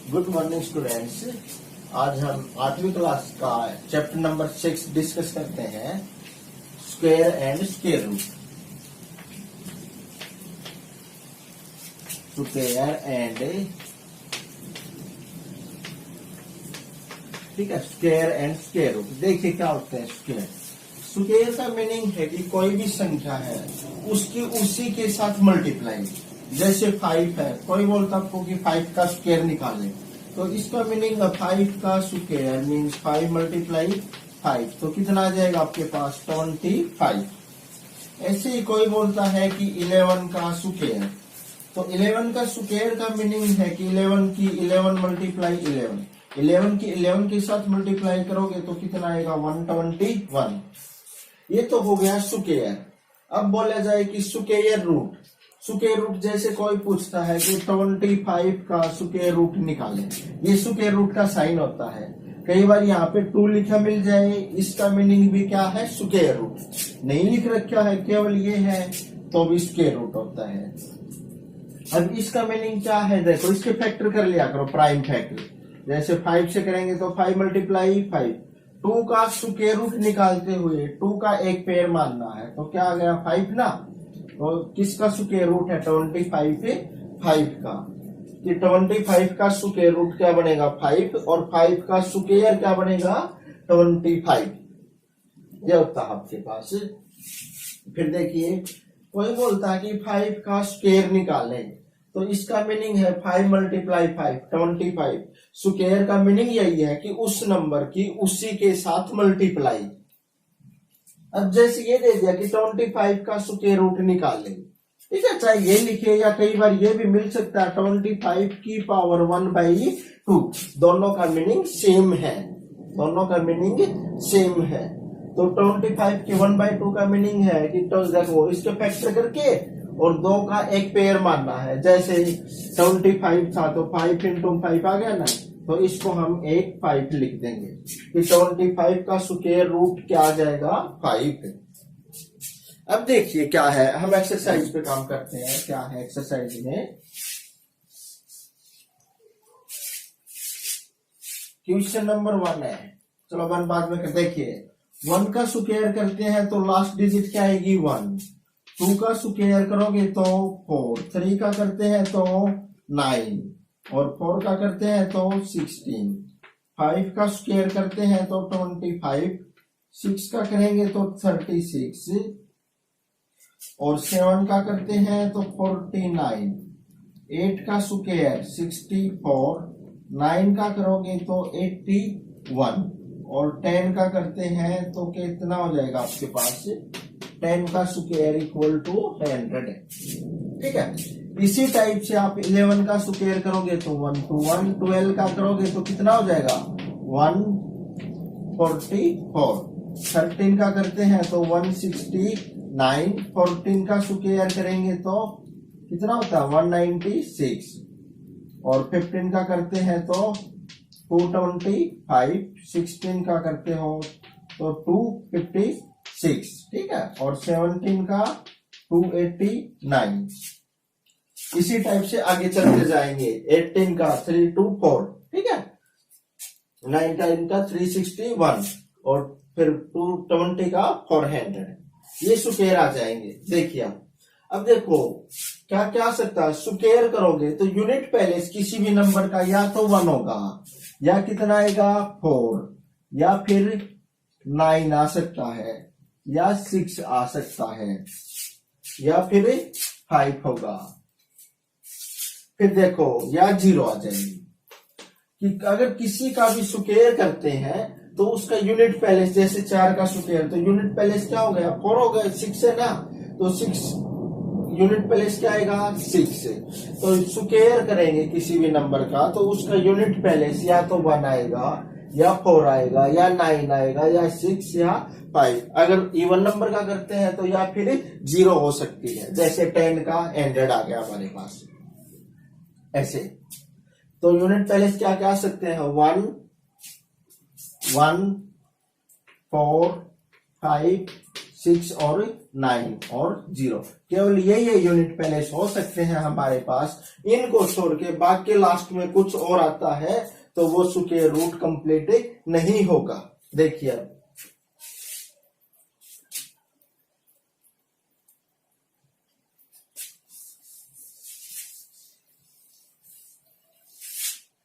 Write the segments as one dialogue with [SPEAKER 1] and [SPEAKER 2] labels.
[SPEAKER 1] Good morning students. आज हम 8वीं क्लास का चैप्टर नंबर 6 डिस्कस करते हैं, square and square root. Square and ठीक है, स्क्वायर एंड स्क्वायर रूट। देखिए क्या होता है स्क्वायर। स्क्वायर का मीनिंग है कि कोई भी संख्या है उसकी उसी के साथ मल्टीप्लाई। जैसे 5 है, कोई बोलता आपको कि 5 का स्क्वायर निकालें, तो इसका मीनिंग 5 का स्क्वायर मीन्स 5 मल्टीप्लाई 5, तो कितना आ जाएगा आपके पास 25। ऐसे ही कोई बोलता है कि 11 का स्क्वायर, तो 11 का स्क्वायर का मीनिंग है कि 11 की 11 मल्टीप्लाई 11 की 11 के साथ मल्टीप्लाई करोगे तो कितना आएगा 121। ये तो हो गया स्क्वायर। अब बोला जाए कि स्क्वायर रूट। स्क्वायर रूट जैसे कोई पूछता है कि 25 का स्क्वायर रूट निकालें, ये स्क्वायर रूट का साइन होता है। कई बार यहाँ पे 2 लिखा मिल जाए, इसका मीनिंग भी क्या है स्क्वायर रूट। नहीं लिख रखा है, केवल ये है तो भी स्क्वायर रूट होता है। अब इसका मीनिंग क्या है, देखो इसके फैक्टर कर लिया करो, प्राइम फैक्टर। जैसे 5 से करेंगे तो 5 मल्टीप्लाई 5। 2 का स्क्वायर रूट निकालते हुए 2 का एक पेयर मानना है, तो क्या आ गया 5 ना। तो किसका स्क्वायर रूट है 25 पे 5 का, कि 25 का स्क्वायर रूट क्या बनेगा 5, और 5 का स्क्वायर क्या बनेगा 25। ये होता है आपके पास। फिर देखिए कोई बोलता है कि 5 का स्क्वायर निकालें, तो इसका मीनिंग है 5 मल्टीप्लाई 5 25। स्क्वायर का मीनिंग यही है कि उस नंबर की उसी के साथ मल्टीप्लाई। अब जैसे ये दे दिया कि 25 का स्क्वायर रूट निकालें, ठीक है, चाहे ये लिखे या कई बार ये भी मिल सकता है 25 की पावर 1/2। दोनों का मीनिंग सेम है, दोनों का मीनिंग सेम है। तो 25 की 1/2 का मीनिंग है कि तो देखो इसके फैक्टर करके और 2 का एक पेयर मानना है। जैसे 25 था तो 5 × 5 आ गया ना, तो इसको हम एक 5 लिख देंगे कि 25 का स्क्वायर रूट क्या आ जाएगा 5। अब देखिए क्या है, हम एक्सरसाइज पे काम करते हैं। क्या है एक्सरसाइज में, क्वेश्चन नंबर 1 है। चलो 1 बाद में कर। देखिए 1 का स्क्वायर करते हैं तो लास्ट डिजिट क्या आएगी 1। 2 का स्क्वायर करोगे तो 4। 3 का करते हैं तो 9, और 4 का करते हैं तो 16। 5 का स्क्वायर करते हैं तो 25। 6 का करेंगे तो 36, और 7 का करते हैं तो 49। 8 का स्क्वायर 64। 9 का करोगे तो 81, और 10 का करते हैं तो कितना हो जाएगा आपके पास 10 का स्क्वायर इक्वल टू 100। ठीक है, इसी टाइप से आप 11 का स्क्वायर करोगे तो 121। 12 का करोगे तो कितना हो जाएगा 144। 13 का करते हैं तो 169। 14 का स्क्वायर करेंगे तो कितना होता है 196, और 15 का करते हैं तो 225। 16 का करते हो तो 256, ठीक है, और 17 का 289। इसी टाइप से आगे चलते जाएंगे। 18 का 324, ठीक है, 19 का 361, और फिर 220 का 400। ये स्क्वायर आ जाएंगे। देखिए अब देखो क्या क्या आ सकता है, स्क्वायर करोगे तो यूनिट प्लेस किसी भी नंबर का या तो 1 होगा, या कितना आएगा 4, या फिर 9 आ सकता है, या 6 आ सकता है, या फिर 5 होगा। फिर देखो या 0 आ जाएगी। कि अगर किसी का भी स्क्वायर करते हैं तो उसका यूनिट प्लेस, जैसे 4 का स्क्वायर तो यूनिट प्लेस क्या हो गया 4 हो गया, 6 है ना, तो 6 यूनिट प्लेस क्या आएगा 6। तो स्क्वायर करेंगे किसी भी नंबर का तो उसका यूनिट प्लेस या तो 1 आएगा, या 4 आएगा, या 9 आएगा, या 6, या 5। अगर इवन नंबर का करते हैं तो या फिर 0 हो सकती है। जैसे 10 का 100 आ गया हमारे पास ऐसे। तो यूनिट प्लेस क्या क्या आ सकते हैं 1 1 4 5 6 और 9 और 0। केवल ये यूनिट प्लेस हो सकते हैं हमारे पास। इनको छोड़ के बाकी लास्ट में कुछ और आता है तो वो स्क्वायर रूट कंप्लीट नहीं होगा। देखिए अब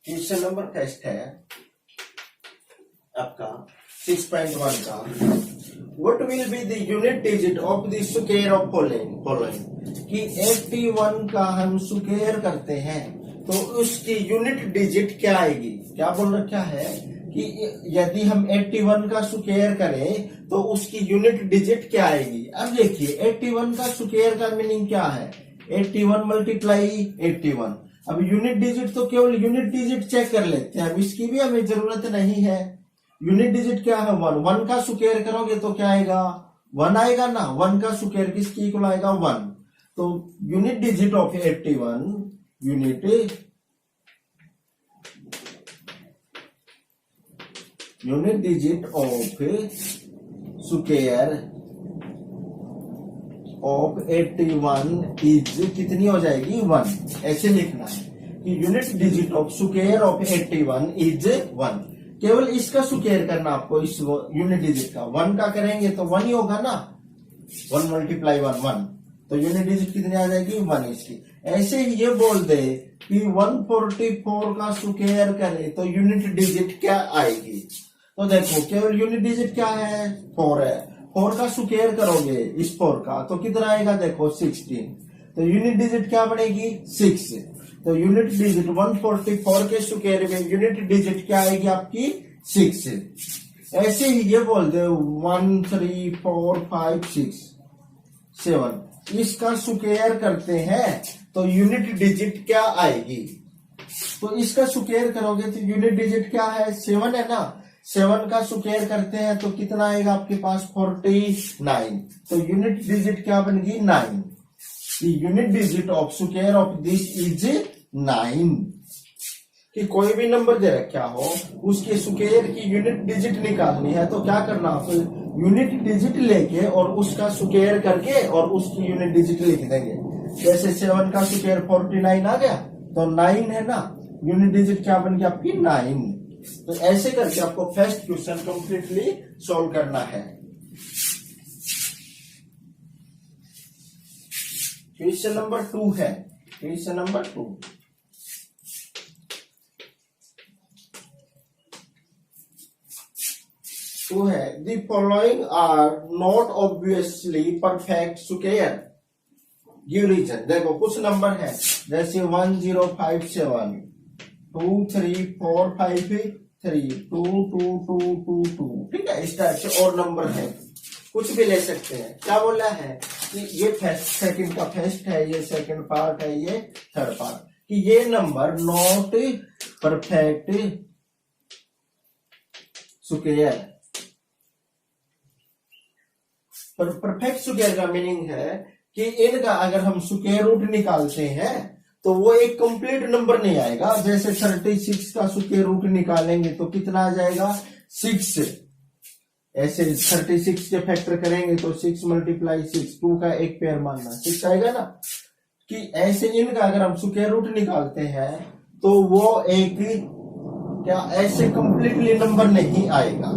[SPEAKER 1] क्वेश्चन नंबर फर्स्ट है आपका 6.1 का। What will be the unit digit of the square of following कि 81 का हम स्क्वायर करते हैं तो उसकी यूनिट डिजिट क्या आएगी। क्या बोल रखा है कि यदि हम 81 का स्क्वायर करें तो उसकी यूनिट डिजिट क्या आएगी। अब देखिए 81 का स्क्वायर का मीनिंग क्या है, 81 मल्टीप्लाई 81। अब यूनिट डिजिट तो केवल यूनिट डिजिट चेक कर लेते हैं, अब इसकी भी हमें जरूरत नहीं है। यूनिट डिजिट क्या है 1, 1 का स्क्वायर करोगे तो क्या आएगा 1 आएगा ना। 1 का स्क्वायर किसके इक्वल आएगा 1। तो unit digit of 81, unit digit of square of 81 is कितनी हो जाएगी 1। ऐसे लिखना है कि unit digit of square of 81 is 1। केवल इसका स्क्वायर करना आपको, इस यूनिट डिजिट का 1 का करेंगे तो 1 ही होगा ना। 1 मल्टीप्लाई 1 1, तो यूनिट डिजिट कितनी आ जाएगी 1 इसकी। ऐसे ही ये बोल दे कि 144 का स्क्वायर करे तो यूनिट डिजिट क्या आएगी। तो देखो केवल यूनिट डिजिट क्या है 4 है। 4 का स्क्वायर करोगे इस 4 का तो कितना आएगा देखो 16। तो यूनिट डिजिट क्या बनेगी 6। तो यूनिट डिजिट 144 के स्क्वायर में यूनिट डिजिट क्या आएगी आपकी 6। ऐसे ही ये बोल दे 1 3 4 5 6 7, इसका स्क्वायर करते हैं तो यूनिट डिजिट क्या आएगी। तो इसका स्क्वायर करोगे तो यूनिट डिजिट क्या है 7 है ना। 7 का स्क्वायर करते हैं तो कितना आएगा आपके पास 49। तो यूनिट डिजिट क्या बनेगी 9। Unit digit of square of this is 9। कि कोई भी नंबर दे रखा हो उसके स्क्वायर की यूनिट डिजिट निकालनी है तो क्या करना, तो यूनिट डिजिट लेके और उसका स्क्वायर करके और उसकी यूनिट डिजिट लिख देंगे। जैसे 7 का स्क्वायर 49 आ गया तो 9 है ना, यूनिट डिजिट क्या बन गया आपकी 9। तो ऐसे करके आपको फर्स्ट क्वेश्चन कंप्लीटली सॉल्व करना है। क्वेश्चन नंबर 2 है, क्वेश्चन नंबर 2 है the following are not obviously perfect square, give reason. देखो कुछ नंबर है जैसे 1057 2 3 4 5 3 2 2 2 2 2, ठीक है। इस टाइप से और नंबर है, कुछ भी ले सकते हैं। क्या बोला है कि ये फर्स्ट सेकंड का फर्स्ट है, ये सेकंड पार्ट है, ये थर्ड पार्ट, कि ये number not perfect square. Perfect square का मीनिंग है कि इनका अगर हम स्क्वायर रूट निकालते हैं तो वो एक कंप्लीट नंबर नहीं आएगा। जैसे 36 का स्क्वायर रूट निकालेंगे तो कितना आ जाएगा 6। ऐसे 36 के फैक्टर करेंगे तो 6 मल्टीप्लाई 6, 2 का एक पेयर मानना 6 आएगा ना। कि ऐसे इनका अगर हम स्क्वायर रूट निकालते हैं तो वो एक क्या ऐसे कंप्लीटली नंबर नहीं आएगा।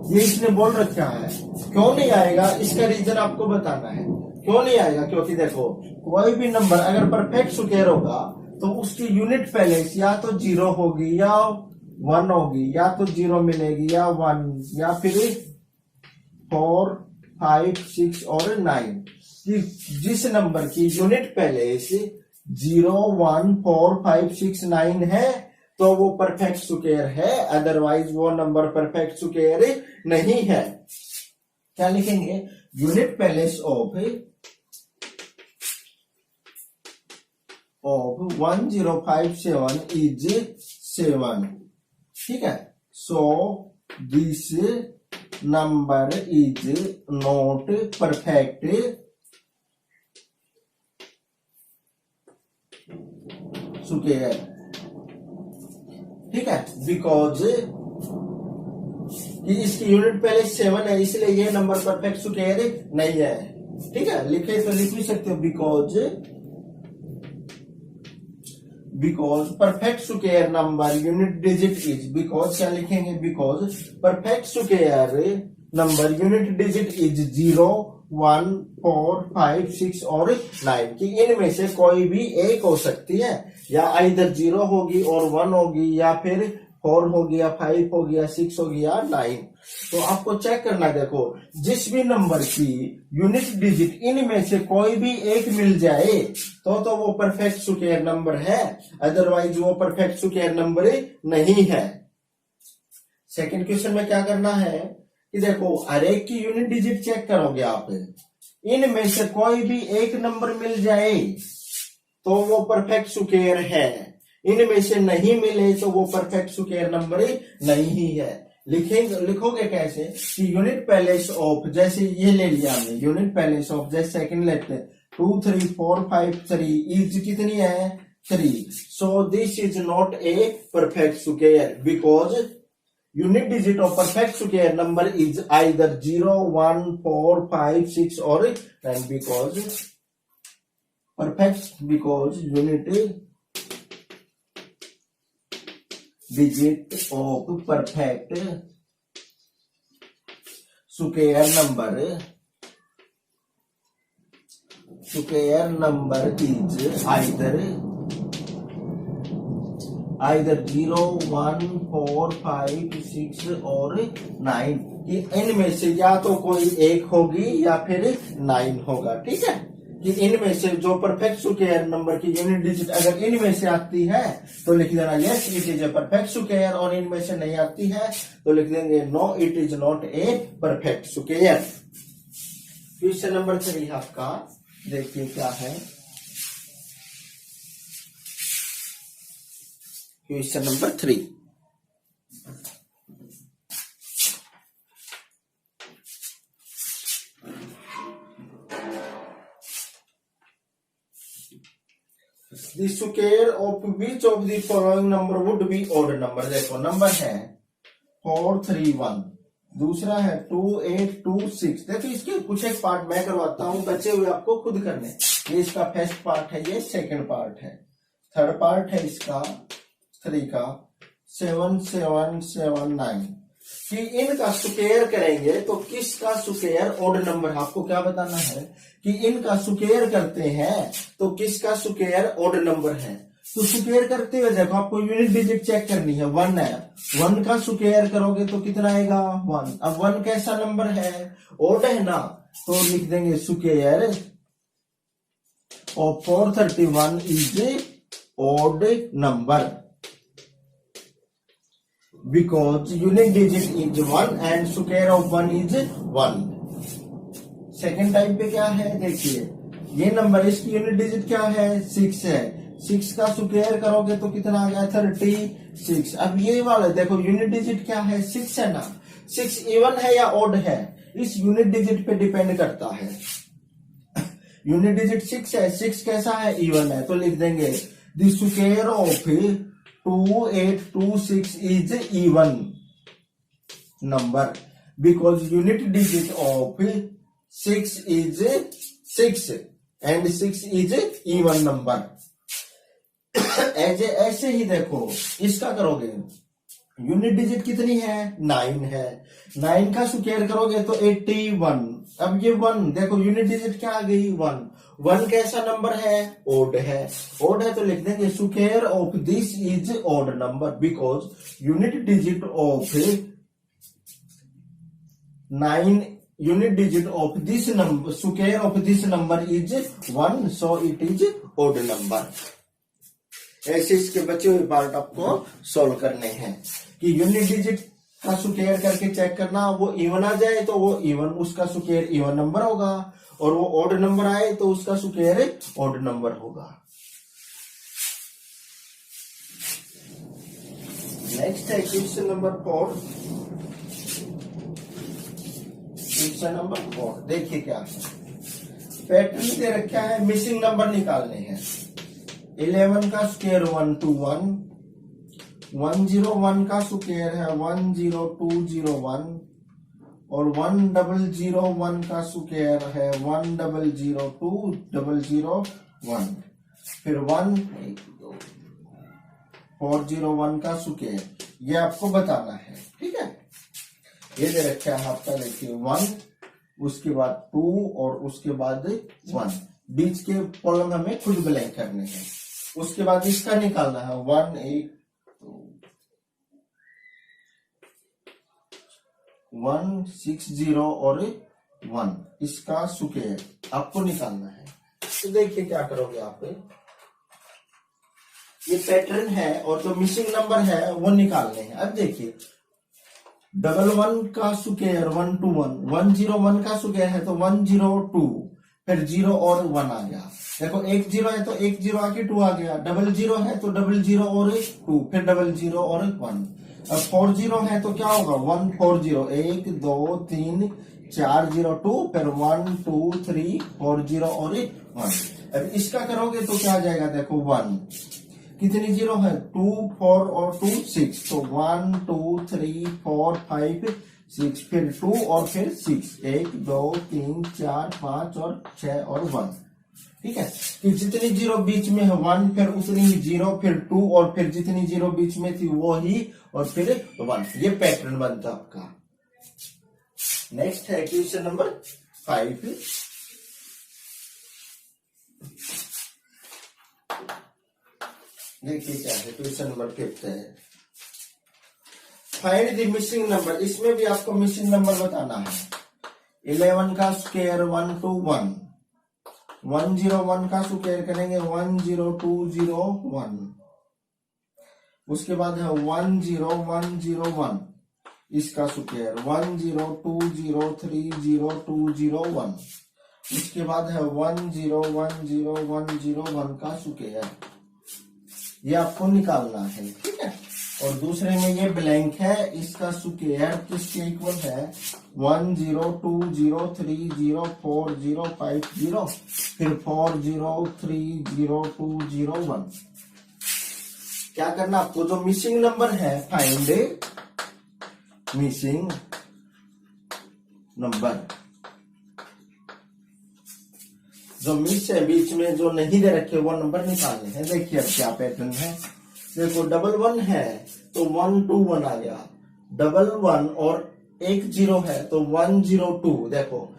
[SPEAKER 1] ये इसने बोल रखा है। क्यों नहीं आएगा इसका रीजन आपको बताना है। क्यों नहीं आएगा, क्योंकि देखो कोई भी नंबर अगर परफेक्ट स्क्वायर होगा तो उसकी यूनिट पहले या तो 0 होगी या 1 होगी, या तो 0 मिलेगी या 1, या फिर 4 5 6 और 9। जिस नंबर की यूनिट पहले से 0 1 4 5 6 9 है तो वो परफेक्ट स्क्वायर है, अदरवाइज वो नंबर परफेक्ट स्क्वायर नहीं है। क्या लिखेंगे, यूनिट पैलेस ऑफ 1057 इज 7, ठीक है। So this number is not perfect square, ठीक है, बिकॉज कि इसकी यूनिट पहले 7 है, इसलिए ये नंबर परफेक्ट स्क्वायर नहीं है। ठीक है, लिखे तो लिख भी सकते हो because perfect square number unit digit is, because क्या लिखेंगे, because perfect square number unit digit is 0, 1, 4, 5, 6 और 9 कि इनमें से कोई भी एक हो सकती है, या इधर 0 होगी और 1 होगी, या फिर 4 होगी, या 5 होगी, या 6 होगी, या 9। तो आपको चेक करना, देखो जिस भी नंबर की यूनिट डिजिट इनमें से कोई भी एक मिल जाए तो वो परफेक्ट स्क्वायर नंबर है, अदरवाइज वो परफेक्ट स्क्वायर नंबर नहीं है। सेकंड क्वेश्चन में क्या करना है कि देखो हर एक की यूनिट डिजिट चेक करोगे आप, इनमें से कोई भी एक नंबर मिल जाए तो वो परफेक्ट स्क्वायर है, इनमें से नहीं मिले तो वो परफेक्ट स्क्वायर नंबर नहीं है। लिखोगे कैसे कि यूनिट पैलेस ऑफ, जैसे ये ले लिया हमने यूनिट पैलेस ऑफ, जैसे सेकंड लेते हैं 2, 3, 4, 5, 3 इज कितनी है 3, so this is not a perfect square because unit digit of perfect square number is either 0, 1, 4, 5, 6 और 9 because unit digit of perfect square number is either 0, 1, 4, 5, 6 और 9 कि इनमें से या तो कोई एक होगी या फिर 9 होगा। ठीक है, कि इनमें से जो परफेक्ट स्क्वायर नंबर की यूनिट डिजिट अगर इनमें से आती है तो लिख देना yes it is a perfect square, और इनमें से नहीं आती है तो लिख देंगे no it is not a perfect square. Question number 3 आपका देखिए क्या है, question number 3 The square of which of the following number would be odd number। देखो नंबर है 4, 3, 1, दूसरा है 2, 8, 2, 6। देखो इसके कुछ एक पार्ट मैं करवाता हूं, बचे हुए आपको खुद करने। ये इसका फर्स्ट पार्ट है, ये सेकंड पार्ट है, थर्ड पार्ट है इसका 3 का 7, 7, 7, 9 कि इनका स्क्वायर करेंगे तो किसका स्क्वायर ऑड नंबर, आपको क्या बताना है कि इनका स्क्वायर करते हैं तो किसका स्क्वायर ऑड नंबर है। तो स्क्वायर करते हुए देखो आपको यूनिट डिजिट चेक करनी है, 1 है, 1 का स्क्वायर करोगे तो कितना आएगा 1। अब 1 कैसा नंबर है, ऑड है ना, तो लिख देंगे square of 431 is odd number because unit digit is 1 and square of 1 is 1। Second type पे क्या है देखिए, ये नंबर इसकी यूनिट डिजिट क्या है 6 है, 6 का स्क्वायर करोगे तो कितना आ गया 36। अब ये वाला देखो यूनिट डिजिट क्या है 6 है ना, 6 इवन है या ऑड है, इस यूनिट डिजिट पे डिपेंड करता है। यूनिट डिजिट 6 है, 6 कैसा है इवन है, तो लिख देंगे the square of 2826 is even number because unit digit of 6 is 6 and 6 is even number। ऐसे ही देखो इसका करोगे, यूनिट डिजिट कितनी है 9 है, 9 का स्क्वायर करोगे तो 81। अब ये 1 देखो यूनिट डिजिट क्या आ गई 1, 1 कैसा नंबर है ओड है, ओड है तो लिख देंगे square of this is odd number because unit digit of 9 unit digit of this number square of this number is 1 so it is odd number. ऐसे इसके बचे हुए पार्ट आपको सॉल्व करने हैं कि यूनिट डिजिट का स्क्वायर करके चेक करना, वो इवन आ जाए तो वो इवन उसका स्क्वायर इवन नंबर होगा, और वो ऑड नंबर आए तो उसका स्क्वायर ऑड नंबर होगा। नेक्स्ट है क्वेश्चन नंबर 4। क्वेश्चन नंबर 4 देखिए क्या है, पैटर्न दे रखा है, मिसिंग नंबर निकालने हैं। 11 का स्क्वायर 121, 101 का स्क्वायर है 10201 और 1001 का स्क्वायर है 100201। फिर 401 का स्क्वायर, ये आपको बताना है। ठीक है, ये दे रखा है आपका, देखिए 1, उसके बाद 2 और उसके बाद 1, बीच के कॉलम हमें खुद ब्लैंक करने हैं। उसके बाद इसका निकालना है 160 और 1, इसका स्क्वायर आपको निकालना है। तो देखिए क्या करोगे आप, ये पैटर्न है और जो मिसिंग नंबर है वो निकालने हैं। अब देखिए 11 का स्क्वायर 121, 101 का स्क्वायर है तो 102, फिर 0 और 1 आ गया। देखो 10 है तो 10 आके 2 आ गया, 00 है तो 00 और 2, फिर 00 और 1। अब 40 है तो क्या होगा 140, 1 2 3 4 0 2, फिर 1 2 3 4 0 और 1। अब इसका करोगे तो क्या आ जाएगा, देखो 1 कितनी 0 है 2 4 और 2 6, तो 1 2 3 4 5 6, फिर 2 और फिर 6, 1 2 3 4 5 और 6 और 1। ठीक है, कि जितनी 0 बीच में है 1, फिर उतनी ही 0, फिर 2 और फिर जितनी 0 बीच में थी वो ही, और फिर 1। ये पैटर्न बनता आपका। नेक्स्ट है क्वेश्चन नंबर 5। देखिए क्या है, क्वेश्चन नंबर 5 है, फाइंड द मिसिंग नंबर। इसमें भी आपको मिसिंग नंबर बताना है। 11 का स्क्वायर 121, 101 का स्क्वायर करेंगे 10201, उसके बाद है 10101, इसका स्क्वायर 102030201, उसके बाद है 1010101 का स्क्वायर, ये आपको निकालना है। ठीक है, और दूसरे में ये ब्लैंक है, इसका स्क्वायर किसके इक्वल है 102030405, फिर 40302001। क्या करना आपको, जो मिसिंग नंबर है फाइंड मिसिंग नंबर, जो मिस है बीच में जो नहीं दे रखे वो नंबर निकालने हैं। देखिए अब क्या पैटर्न है, देखो 11 है तो 121 आ गया, 11 और 10 है तो 102। देखो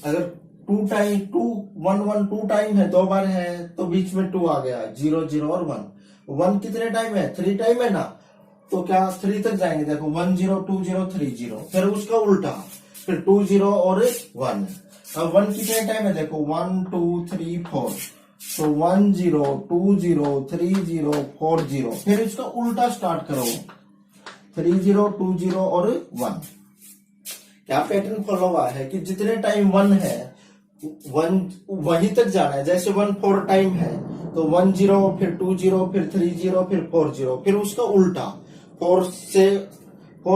[SPEAKER 1] अगर 2 टाइम 2 टाइम है, 2 बार है तो बीच में 2 आ गया, 0 और 1 कितने टाइम है 3 टाइम है ना, तो क्या 3 तक जाएंगे। देखो 102030, फिर उसका उल्टा, फिर 20 और 1। अब 1 कितने टाइम है, देखो 1 2 3 4, तो 10203040, फिर इसका उल्टा स्टार्ट करो 3020 और 1। क्या पैटर्न फॉलो हुआ है कि जितने टाइम 1 है 1 वहीं तक जाना है। जैसे 1 4 टाइम है तो 10, फिर 20, फिर 30, फिर 40, फिर उसका उल्टा 4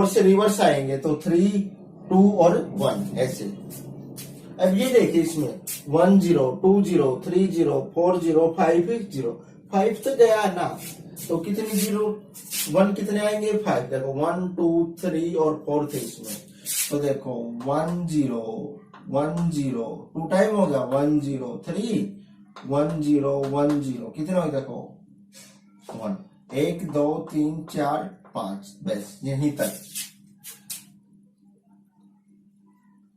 [SPEAKER 1] से रिवर्स आएंगे तो 3 2 और 1 ऐसे। अब ये देखिए इसमें 10 20 30 40 50, 5 तो गया ना, तो कितनी 1 कितने आएंगे 5। देखो 1 2 3 और 4 थे इसमें, तो देखो 10 10 2 टाइम हो गया 103 10 कितने हो गए, देखो 1 1 2 3 4 5, बस यहीं तक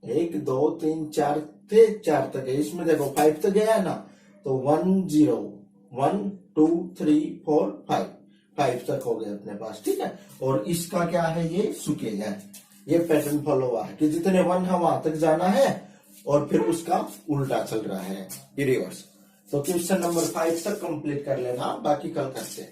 [SPEAKER 1] 1 2 3 4 थे, 4 तक है। इसमें देखो 5 तो गया ना, तो 10 1 2 3 4 5 तक हो गए अपने पास। ठीक है, और इसका क्या है, ये स्क्वायर है। ये पैटर्न फॉलो हुआ है कि जितने 1 है वहां तक जाना है और फिर उसका उल्टा चल रहा है, ये रिवर्स। तो क्वेश्चन नंबर 5 तक कंप्लीट कर लेना, बाकी कल करते हैं।